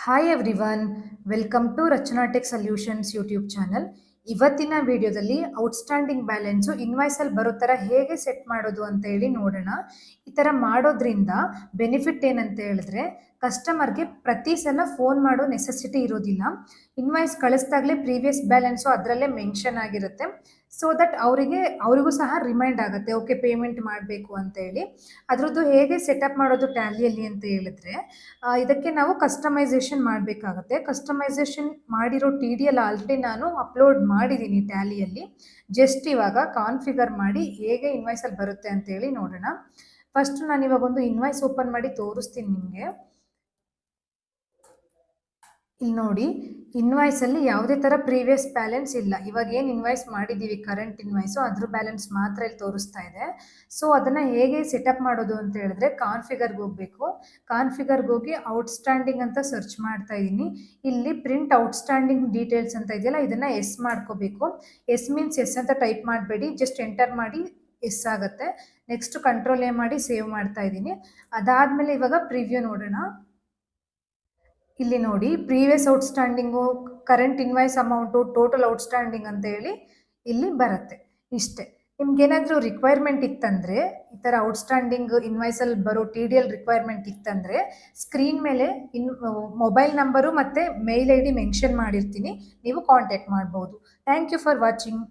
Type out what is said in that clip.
Hi everyone, welcome to Rachana tech solutions YouTube channel. ಇವತ್ತಿನ ವಿಡಿಯೋದಲ್ಲಿ outstanding balance ಇನ್ವಾಯ್ಸಲ್ಲಿ ಬರೋ ಥರ ಹೇಗೆ ಸೆಟ್ ಮಾಡೋದು ಅಂತ ಹೇಳಿ ನೋಡೋಣ. ಈ ಥರ ಮಾಡೋದ್ರಿಂದ ಬೆನಿಫಿಟ್ ಏನಂತ ಹೇಳಿದ್ರೆ, ಕಸ್ಟಮರ್ಗೆ ಪ್ರತಿ ಸಲ ಫೋನ್ ಮಾಡೋ ನೆಸೆಸಿಟಿ ಇರೋದಿಲ್ಲ. ಇನ್ವಾಯ್ಸ್ ಕಳಿಸ್ದಾಗಲೇ ಪ್ರೀವಿಯಸ್ ಬ್ಯಾಲೆನ್ಸು ಅದರಲ್ಲೇ ಮೆನ್ಷನ್ ಆಗಿರುತ್ತೆ. ಸೊ ದಟ್ ಅವರಿಗೂ ಸಹ ರಿಮೈಂಡ್ ಆಗುತ್ತೆ, ಓಕೆ ಪೇಮೆಂಟ್ ಮಾಡಬೇಕು ಅಂತ ಹೇಳಿ. ಅದರದ್ದು ಹೇಗೆ ಸೆಟಪ್ ಮಾಡೋದು ಟ್ಯಾಲಿಯಲ್ಲಿ ಅಂತ ಹೇಳಿದ್ರೆ, ಇದಕ್ಕೆ ನಾವು ಕಸ್ಟಮೈಸೇಷನ್ ಮಾಡಬೇಕಾಗತ್ತೆ. ಕಸ್ಟಮೈಸೇಷನ್ ಮಾಡಿರೋ TDL ಆಲ್ರೆಡಿ ನಾನು ಅಪ್ಲೋಡ್ ಮಾಡಿದ್ದೀನಿ ಟ್ಯಾಲಿಯಲ್ಲಿ. ಜಸ್ಟ್ ಇವಾಗ ಕಾನ್ಫಿಗರ್ ಮಾಡಿ ಹೇಗೆ ಇನ್ವಾಯ್ಸಲ್ಲಿ ಬರುತ್ತೆ ಅಂತ ಹೇಳಿ ನೋಡೋಣ. ಫಸ್ಟ್ ನಾನು ಇವಾಗ ಒಂದು ಇನ್ವಾಯ್ಸ್ ಓಪನ್ ಮಾಡಿ ತೋರಿಸ್ತೀನಿ ನಿಮಗೆ. ಇಲ್ಲಿ ನೋಡಿ, ಇನ್ವಾಯ್ಸಲ್ಲಿ ಯಾವುದೇ ಥರ ಪ್ರೀವಿಯಸ್ ಬ್ಯಾಲೆನ್ಸ್ ಇಲ್ಲ. ಇವಾಗ ಏನು ಇನ್ವಾಯ್ಸ್ ಮಾಡಿದ್ದೀವಿ ಕರೆಂಟ್ ಇನ್ವಾಯ್ಸು, ಅದ್ರ ಬ್ಯಾಲೆನ್ಸ್ ಮಾತ್ರ ಇಲ್ಲಿ ತೋರಿಸ್ತಾ ಇದೆ. ಸೊ ಅದನ್ನು ಹೇಗೆ ಸೆಟಪ್ ಮಾಡೋದು ಅಂತ ಹೇಳಿದ್ರೆ, ಕಾನ್ಫಿಗರ್ಗೆ ಹೋಗಬೇಕು. ಕಾನ್ಫಿಗರ್ಗೆ ಹೋಗಿ ಔಟ್ಸ್ಟ್ಯಾಂಡಿಂಗ್ ಅಂತ ಸರ್ಚ್ ಮಾಡ್ತಾ ಇದ್ದೀನಿ. ಇಲ್ಲಿ ಪ್ರಿಂಟ್ ಔಟ್ಸ್ಟ್ಯಾಂಡಿಂಗ್ ಡೀಟೇಲ್ಸ್ ಅಂತ ಇದೆಯಲ್ಲ, ಇದನ್ನು ಎಸ್ ಮಾಡ್ಕೋಬೇಕು. ಎಸ್ ಮೀನ್ಸ್ ಎಸ್ ಅಂತ ಟೈಪ್ ಮಾಡಬೇಡಿ, ಜಸ್ಟ್ ಎಂಟರ್ ಮಾಡಿ ಎಸ್ ಆಗುತ್ತೆ. ನೆಕ್ಸ್ಟ್ ಕಂಟ್ರೋಲ್ ಎ ಮಾಡಿ ಸೇವ್ ಮಾಡ್ತಾ ಇದ್ದೀನಿ. ಅದಾದಮೇಲೆ ಇವಾಗ ಪ್ರಿವ್ಯೂ ನೋಡೋಣ. ಇಲ್ಲಿ ನೋಡಿ, previous outstanding, current invoice amount, total outstanding ಅಂತ ಹೇಳಿ ಇಲ್ಲಿ ಬರುತ್ತೆ. ಇಷ್ಟೇ. ನಿಮ್ಗೇನಾದರೂ ರಿಕ್ವೈರ್ಮೆಂಟ್ ಇತ್ತಂದರೆ, ಈ ಥರ ಔಟ್ಸ್ಟ್ಯಾಂಡಿಂಗ್ ಇನ್ವಾಯ್ಸಲ್ಲಿ ಬರೋ TDL ರಿಕ್ವೈರ್ಮೆಂಟ್ ಇತ್ತಂದರೆ, ಸ್ಕ್ರೀನ್ ಮೇಲೆ ಮೊಬೈಲ್ ನಂಬರು ಮತ್ತು ಮೇಲ್ ID ಮೆನ್ಷನ್ ಮಾಡಿರ್ತೀನಿ, ನೀವು ಕಾಂಟ್ಯಾಕ್ಟ್ ಮಾಡ್ಬೋದು. Thank you for watching.